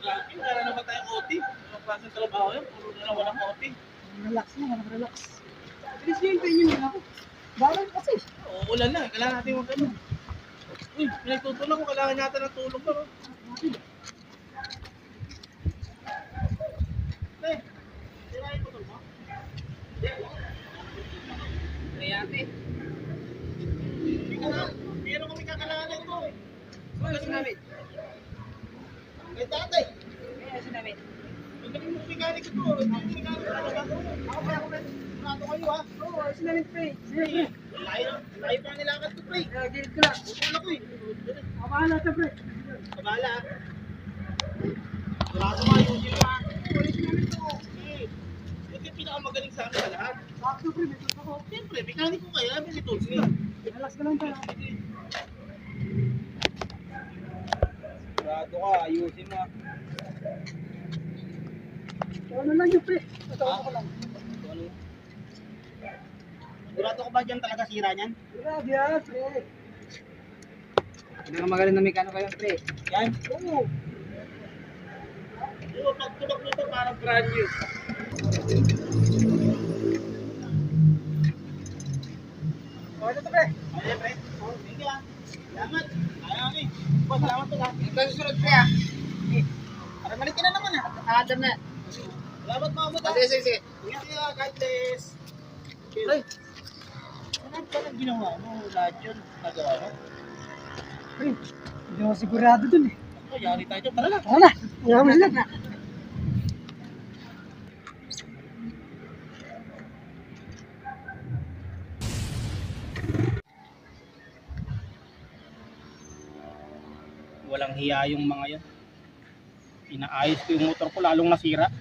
Wala naman tayong OT. Ang klaseng trabaho yun, puro na lang walang OT. Relax na, relax. Bilis nyo yung penyo nyo ako. Bawal kasi. Uulan na, kailangan natin yung ano. Uy, pinagtutulong ko, kailangan natin ng tulong ba, no? Eh, tirahin ko ito mo? Mayate. Pero kami kakalanan ito eh. Ano sinamit? Kay tatay. Ano sinamit? Magaling mo mekanik ito. Ito yung mekanik talaga. Ako kaya ko nato kayo ha. Oo, sinamit pre. Layo pa nilakad ko pre. Gilid ko lang. Wala ko eh. Kabahala ka pre. Kabala ha. Wala ko ayusin mo ha. Oo, sinamit ko. Ito yung pinakamagaling sa akin sa lahat. Sakto pre, may tools ako. Siyempre, mekanik ko kaya. May tools niya. Relax ka lang tayo. Sigurado ka, ayusin mo ha. Ano lang yun pre. Tatawa ko lang. Sigurado ko ba dyan talaga sira niyan? Grabe yan pre. Hindi ka magaling na mekano kayo pre. Yan? Oo. Oo, pag tulog nito parang brand new. Okay na to pre. Ay, pre. Thank you ah. Salamat. Ayaw eh. Boss, salamat to ha. Ito susunod pre ah. Para malitin na naman ah. Adam na. Salamat mga muta. Sige. Ingat kayo ah. God bless. Ay. Ano ba nang ginawa mo? Lahat yun. Nagawa mo? Pre, hindi ako sigurado dun eh. Oh, yari tayo dyan. Tara na. Wala. Wala mo sila. Walang hiya yung mga yan. Inaayos ko yung motor ko lalong nasira.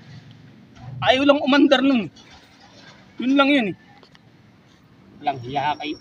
Ayaw lang umandar nun. Yun lang yun eh. Walang hiya kayo.